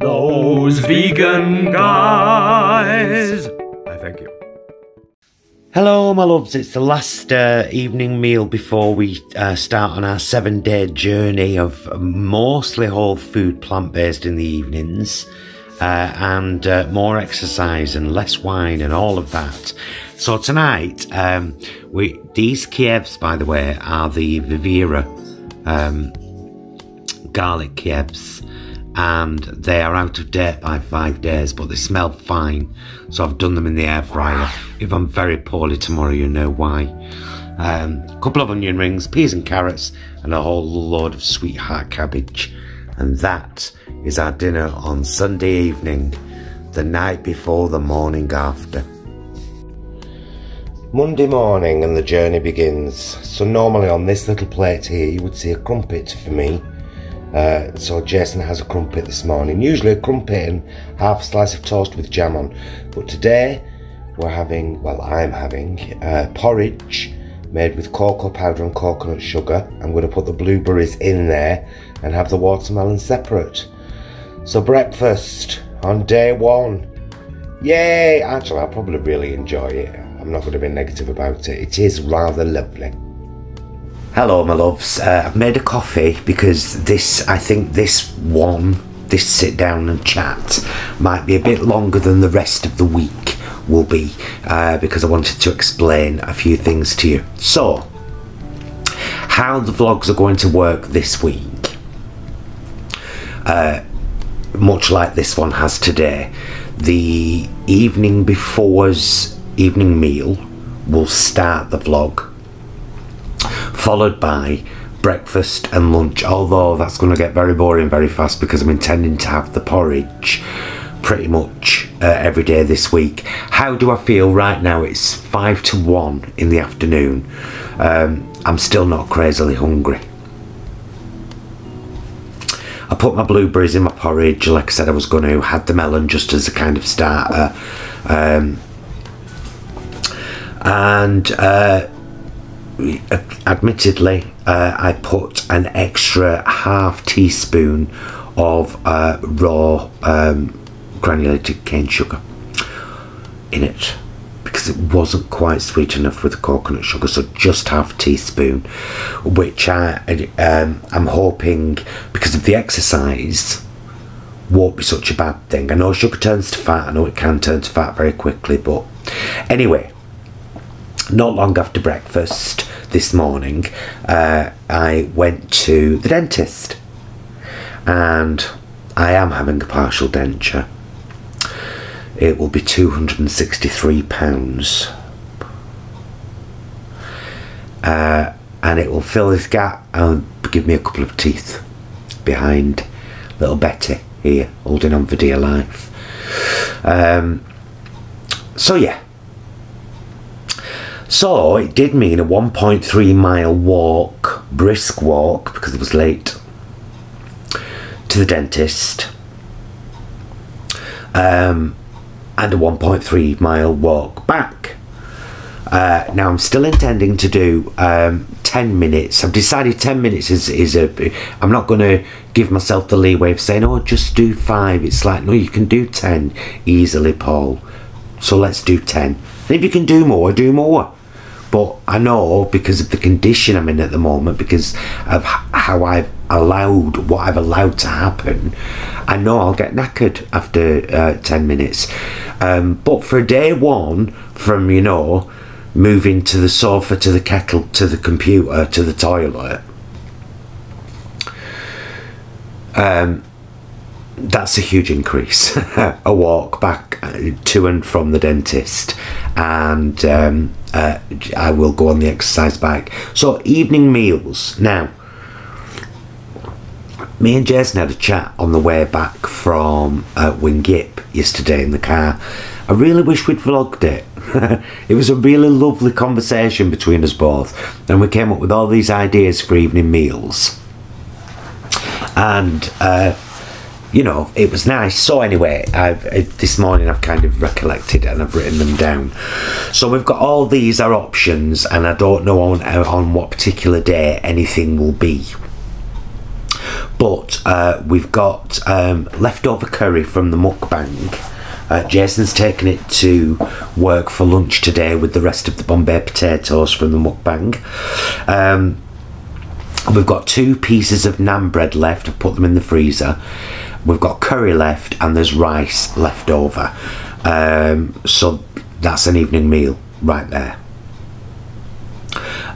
Those vegan guys. Thank you. Hello my loves, it's the last evening meal before we start on our 7-day journey of mostly whole food, plant-based in the evenings, and more exercise and less wine and all of that. So tonight, these Kievs, by the way, are the Vivera garlic Kievs, and they are out of date by 5 days, but they smell fine, so I've done them in the air fryer. If I'm very poorly tomorrow, you know why. A couple of onion rings, peas and carrots, and a whole load of sweetheart cabbage. And that is our dinner on Sunday evening, the night before the morning after. Monday morning and the journey begins. So normally on this little plate here you would see a crumpet for me. So Jason has a crumpet this morning, usually a crumpet and half a slice of toast with jam on. But today we're having, well, I'm having porridge made with cocoa powder and coconut sugar. I'm going to put the blueberries in there and have the watermelon separate. So breakfast on day one. Yay! Actually, I'll probably really enjoy it. I'm not going to be negative about it. It is rather lovely. Hello my loves, I've made a coffee because I think this sit down and chat might be a bit longer than the rest of the week will be, because I wanted to explain a few things to you. So, how the vlogs are going to work this week, much like this one has today, the evening before's evening meal will start the vlog, followed by breakfast and lunch, although that's going to get very boring very fast because I'm intending to have the porridge pretty much every day this week. How do I feel right now? It's 5 to 1 in the afternoon. I'm still not crazily hungry. I put my blueberries in my porridge like I said I was going to, had the melon just as a kind of starter, admittedly I put an extra half teaspoon of raw granulated cane sugar in it because it wasn't quite sweet enough with the coconut sugar, so just half a teaspoon, which I'm hoping, because of the exercise, won't be such a bad thing. I know sugar turns to fat, I know it can turn to fat very quickly, but anyway, not long after breakfast this morning, I went to the dentist, and I am having a partial denture. It will be £263, and it will fill this gap and give me a couple of teeth behind little Betty here, holding on for dear life. So yeah. So it did mean a 1.3 mile walk, brisk walk, because it was late, to the dentist, and a 1.3 mile walk back. Now I'm still intending to do 10 minutes. I've decided 10 minutes is I'm not going to give myself the leeway of saying, oh, just do 5. It's like, no, you can do 10 easily, Paul. So let's do 10. And if you can do more, do more. But I know, because of the condition I'm in at the moment, because of how I've allowed, what I've allowed to happen, I know I'll get knackered after 10 minutes. But for day one, from, you know, moving to the sofa, to the kettle, to the computer, to the toilet, that's a huge increase. A walk back to and from the dentist, and I will go on the exercise bike. So evening meals. Now, me and Jason had a chat on the way back from Wingip yesterday in the car. I really wish we'd vlogged it. It was a really lovely conversation between us both, and we came up with all these ideas for evening meals, and you know, it was nice. So anyway, this morning I've kind of recollected and I've written them down. So we've got all these are options, and I don't know on what particular day anything will be. But we've got leftover curry from the mukbang. Jason's taken it to work for lunch today with the rest of the Bombay potatoes from the mukbang. We've got 2 pieces of naan bread left. I've put them in the freezer. We've got curry left and there's rice left over. So that's an evening meal right there.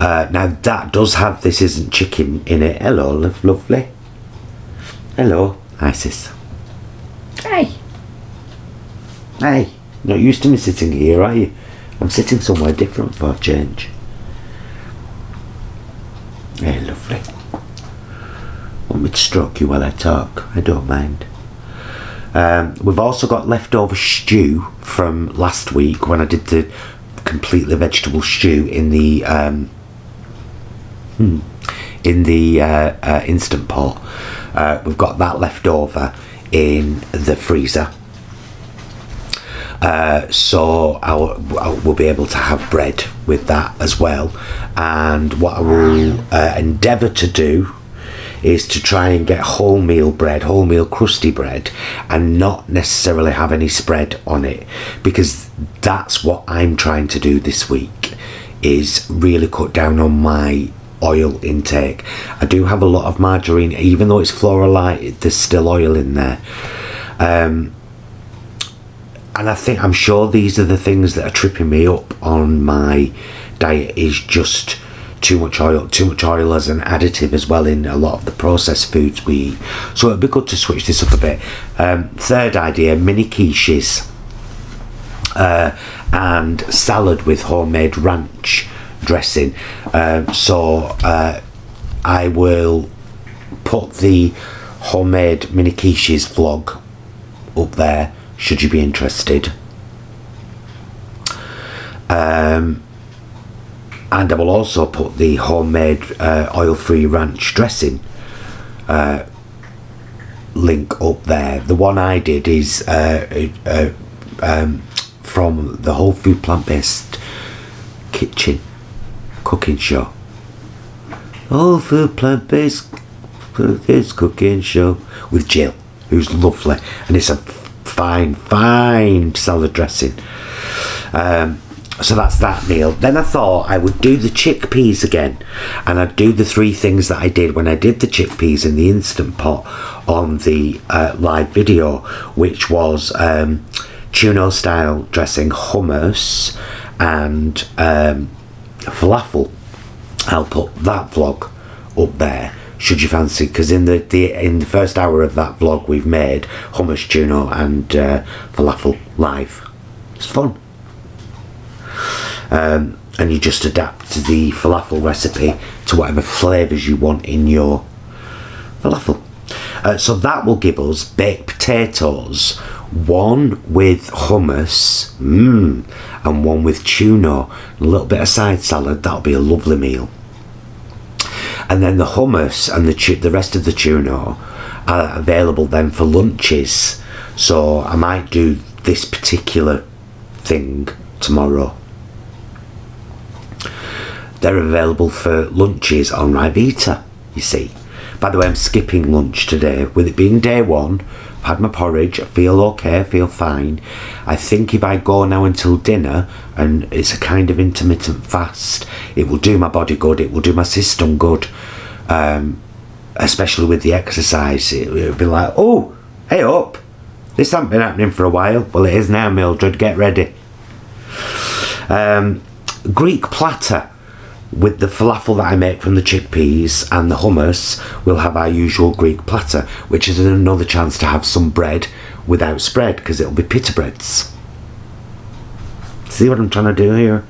Now that does have, this isn't chicken in it. Hello, lovely. Hello, Isis. Hey. Hey, not used to me sitting here, are you? I'm sitting somewhere different for a change. Hey, lovely. Want me to stroke you while I talk? I don't mind. We've also got leftover stew from last week when I did the completely vegetable stew in the Instant Pot. We've got that left over in the freezer. So we'll be able to have bread with that as well. And what I will endeavour to do is to try and get wholemeal bread, wholemeal crusty bread, and not necessarily have any spread on it, because that's what I'm trying to do this week, is really cut down on my oil intake. I do have a lot of margarine, even though it's Floralite, there's still oil in there. And I'm sure these are the things that are tripping me up on my diet, is just too much oil as an additive as well in a lot of the processed foods we eat. So it'd be good to switch this up a bit. Third idea, mini quiches and salad with homemade ranch dressing. So I will put the homemade mini quiches vlog up there should you be interested. And I will also put the homemade oil-free ranch dressing link up there. The one I did is from the Whole Food Plant-Based Kitchen cooking show. Whole Food Plant-Based cooking show with Jill, who's lovely, and it's a fine salad dressing. So that's that meal. Then I thought I would do the chickpeas again, and I'd do the 3 things that I did when I did the chickpeas in the Instant Pot on the live video, which was tuna style dressing, hummus and falafel. I'll put that vlog up there should you fancy, because in the first hour of that vlog we've made hummus, tuna and falafel live. It's fun. And you just adapt the falafel recipe to whatever flavours you want in your falafel. So that will give us baked potatoes, one with hummus and one with tuna, a little bit of side salad. That'll be a lovely meal. And then the hummus and the rest of the tuna are available then for lunches. So I might do this particular thing tomorrow. They're available for lunches on Rivita, you see. By the way, I'm skipping lunch today. With it being day 1, I've had my porridge, I feel okay, I feel fine. I think if I go now until dinner, and it's a kind of intermittent fast, it will do my body good, it will do my system good. Especially with the exercise, it'll be like, oh, hey up, this hasn't been happening for a while. Well, it is now, Mildred, get ready. Greek platter. With the falafel that I make from the chickpeas and the hummus, we'll have our usual Greek platter, which is another chance to have some bread without spread, because it'll be pita breads. See what I'm trying to do here?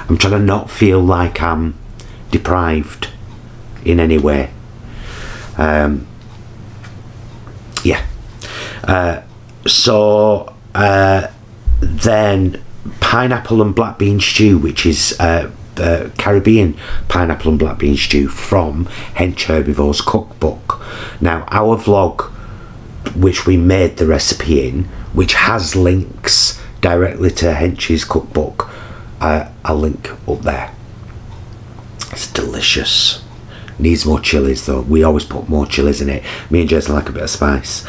I'm trying to not feel like I'm deprived in any way. Yeah. Then pineapple and black bean stew, which is Caribbean pineapple and black bean stew from Hench Herbivore's cookbook. Now, our vlog, which we made the recipe in, which has links directly to Hench's cookbook, I'll link up there. It's delicious. Needs more chilies though. We always put more chilies in it. Me and Jason like a bit of spice.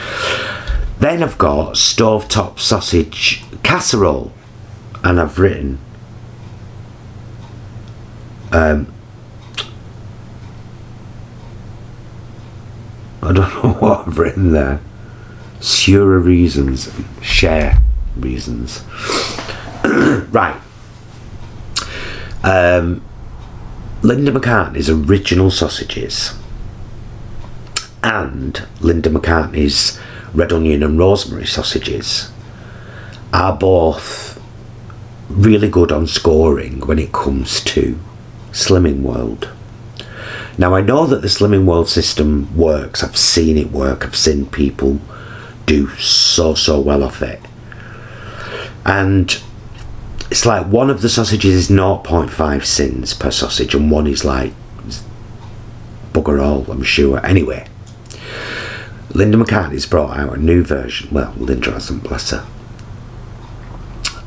Then I've got stovetop sausage casserole, and I've written I don't know what I've written there. Share reasons. Right. Linda McCartney's original sausages and Linda McCartney's red onion and rosemary sausages are both really good on scoring when it comes to Slimming World. Now I know that the Slimming World system works. I've seen it work. I've seen people do so well off it. And it's like one of the sausages is 0.5 sins per sausage and one is like bugger all, I'm sure. Anyway, Linda McCartney's brought out a new version. Well, Linda hasn't, bless her.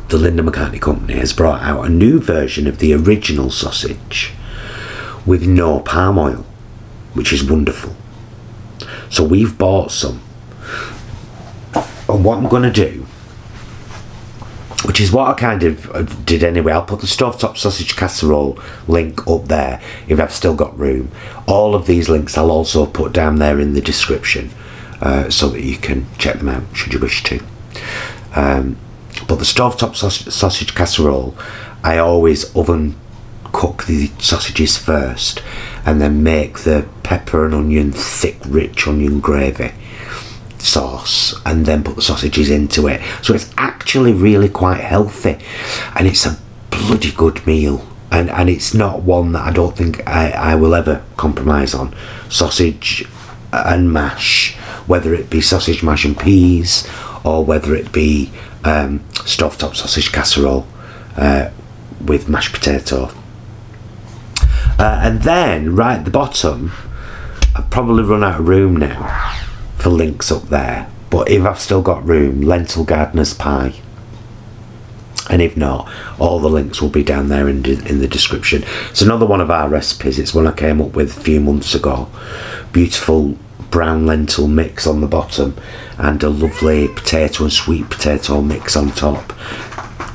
The Linda McCartney company has brought out a new version of the original sausage with no palm oil, which is wonderful. So we've bought some. And what I'm going to do, which is what I kind of did anyway, I'll put the stovetop sausage casserole link up there if I've still got room. All of these links I'll also put down there in the description so that you can check them out should you wish to. But the stovetop sausage casserole, I always oven cook the sausages first and then make the pepper and onion thick rich onion gravy sauce and then put the sausages into it. So it's actually really quite healthy and it's a bloody good meal, and it's not one that I don't think I will ever compromise on. Sausage and mash, whether it be sausage mash and peas or whether it be stovetop sausage casserole with mashed potato. And then right at the bottom, I've probably run out of room now for links up there, but if I've still got room, lentil gardener's pie, and if not, all the links will be down there in the description. It's another one of our recipes. It's one I came up with a few months ago. Beautiful brown lentil mix on the bottom and a lovely potato and sweet potato mix on top.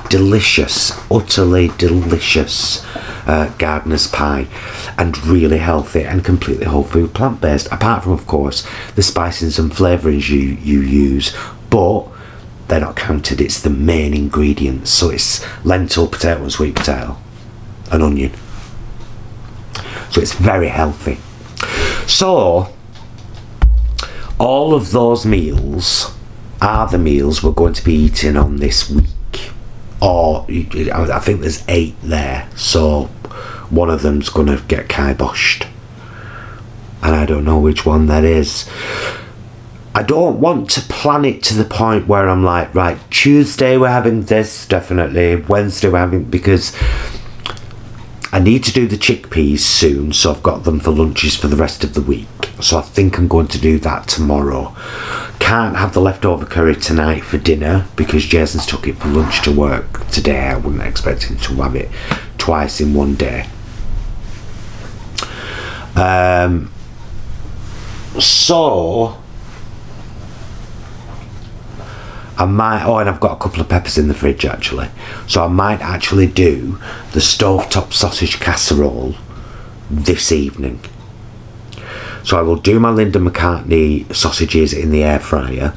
Delicious, utterly delicious gardener's pie, and really healthy and completely whole food, plant-based, apart from of course the spices and flavourings you use, but they're not counted. It's the main ingredients. So it's lentil, potato and sweet potato and onion, so it's very healthy. So all of those meals are the meals we're going to be eating on this week. Or I think there's 8 there, so one of them's going to get kiboshed, and I don't know which one that is. I don't want to plan it to the point where I'm like, right, Tuesday we're having this, definitely, Wednesday we're having, because I need to do the chickpeas soon, so I've got them for lunches for the rest of the week. So I think I'm going to do that tomorrow. Can't have the leftover curry tonight for dinner because Jason's took it for lunch to work today. I wouldn't expect him to have it twice in one day. So I might, oh, and I've got a couple of peppers in the fridge actually, so I might actually do the stovetop sausage casserole this evening. So I will do my Linda McCartney sausages in the air fryer.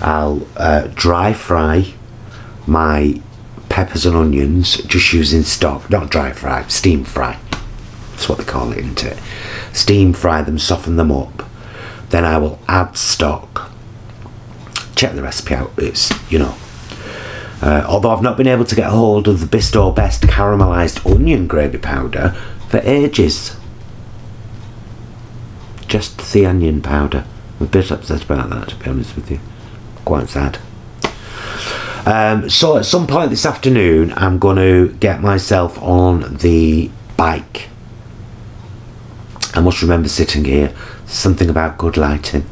I'll dry fry my peppers and onions just using stock, not dry fry, steam fry. That's what they call it, isn't it? Steam fry them, soften them up. Then I will add stock. Check the recipe out, it's, you know. Although I've not been able to get a hold of the Bisto Best caramelised onion gravy powder for ages. Just the onion powder. I'm a bit upset about that, to be honest with you. Quite sad. So at some point this afternoon I'm going to get myself on the bike. I must remember sitting here. Something about good lighting.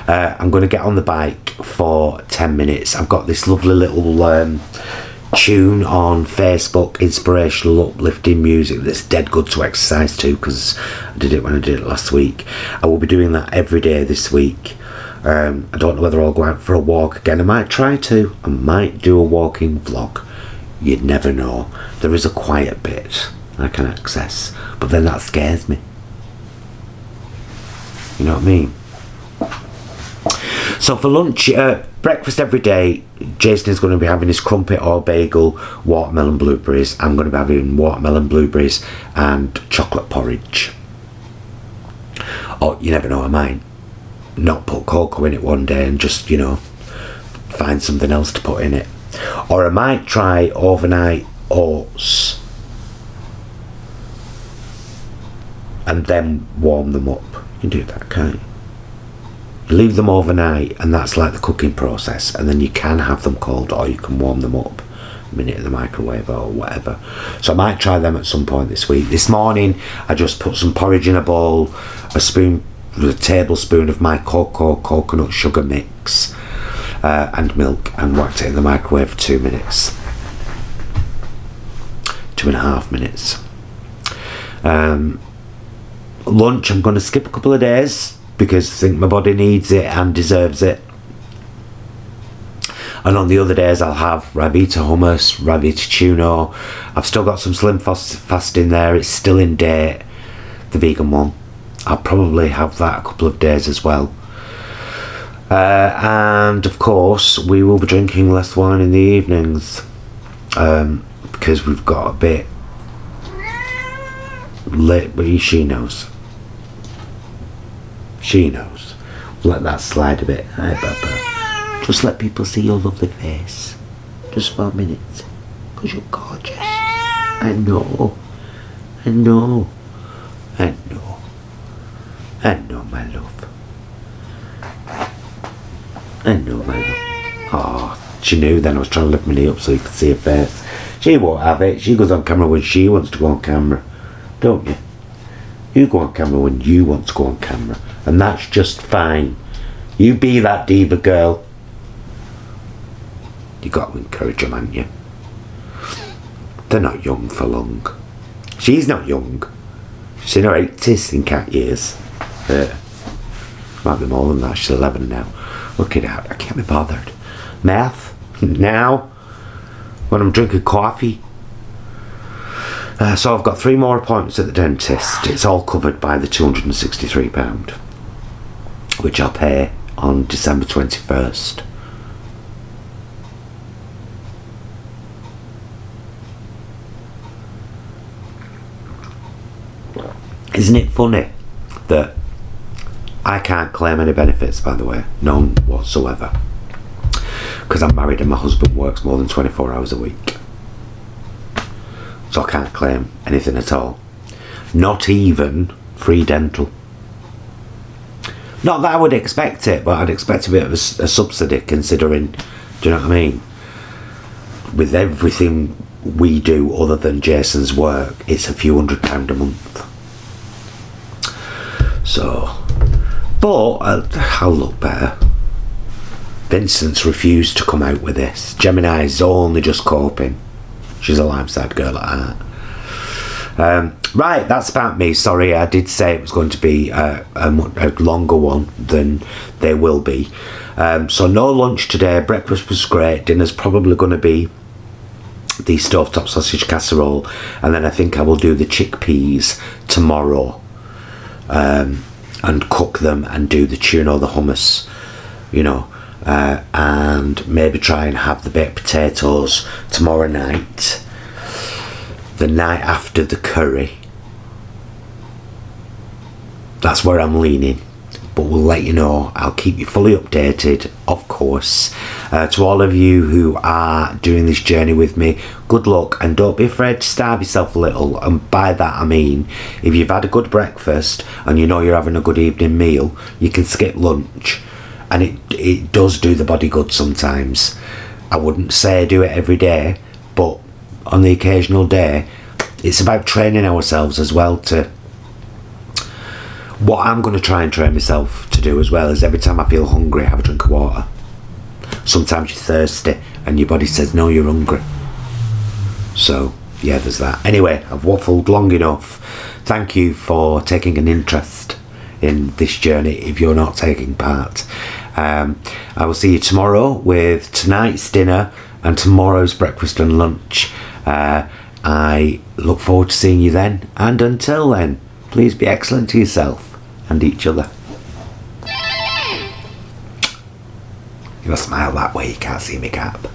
I'm going to get on the bike for 10 minutes. I've got this lovely little tune on Facebook, inspirational, uplifting music that's dead good to exercise to, because I did it when I did it last week. I will be doing that every day this week. I don't know whether I'll go out for a walk again. I might try to. I might do a walking vlog. You'd never know. There is a quiet bit I can access, but then that scares me. You know what I mean? So for lunch, breakfast every day, Jason is going to be having his crumpet or bagel, watermelon blueberries. I'm going to be having watermelon blueberries and chocolate porridge. Or you never know, I might not put cocoa in it one day and just, you know, find something else to put in it. Or I might try overnight oats and then warm them up. You can do that, can't you? You leave them overnight and that's like the cooking process, and then you can have them cold or you can warm them up a minute in the microwave or whatever. So I might try them at some point this week. This morning I just put some porridge in a bowl, a tablespoon of my coconut sugar mix and milk, and whacked it in the microwave for 2 minutes. 2.5 minutes. Lunch I'm going to skip a couple of days because I think my body needs it and deserves it. And on the other days I'll have Rabita hummus, Rabita tuna. I've still got some slim fast in there, it's still in date, the vegan one. I'll probably have that a couple of days as well. And of course we will be drinking less wine in the evenings, because we've got a bit late, but she knows. She knows. Let that slide a bit. Hi, Papa. Just let people see your lovely face. Just for a minute. Because you're gorgeous. I know. I know. I know. I know, my love. I know, my love. Oh, she knew then I was trying to lift my knee up so you could see her face. She won't have it. She goes on camera when she wants to go on camera. Don't you? You go on camera when you want to go on camera. And that's just fine. You be that diva girl. You got to encourage them, haven't you? They're not young for long. She's not young. She's in her 80s in cat years. Might be more than that. She's 11 now. Look at that. I can't be bothered. Math? Now? When I'm drinking coffee? So I've got 3 more appointments at the dentist. It's all covered by the £263, which I'll pay on December 21st. Isn't it funny that I can't claim any benefits, by the way? None whatsoever. Because I'm married and my husband works more than 24 hours a week. So I can't claim anything at all. Not even free dental. Not that I would expect it, but I'd expect a bit of a subsidy, considering, do you know what I mean? With everything we do other than Jason's work, it's a few £100 a month. So, but I'll look better. Vincent's refused to come out with this. Gemini's only just coping. She's a life-side girl at heart. Right, that's about me. Sorry, I did say it was going to be a longer one than they will be. So no lunch today. Breakfast was great. Dinner's probably going to be the stovetop sausage casserole, and then I think I will do the chickpeas tomorrow, and cook them and do the tuna or the hummus, you know. And maybe try and have the baked potatoes tomorrow night, the night after the curry. That's where I'm leaning, but we'll let you know. I'll keep you fully updated, of course. To all of you who are doing this journey with me, good luck, and don't be afraid to starve yourself a little. And by that I mean, if you've had a good breakfast and you know you're having a good evening meal, you can skip lunch. And it does do the body good sometimes. I wouldn't say do it every day, but on the occasional day, it's about training ourselves as well to... What I'm going to try and train myself to do as well is every time I feel hungry, have a drink of water. Sometimes you're thirsty and your body says, no, you're hungry. So yeah, there's that. Anyway, I've waffled long enough. Thank you for taking an interest in this journey if you're not taking part. I will see you tomorrow with tonight's dinner and tomorrow's breakfast and lunch. I look forward to seeing you then, and until then, please be excellent to yourself and each other. You must smile that way, you can't see me cap.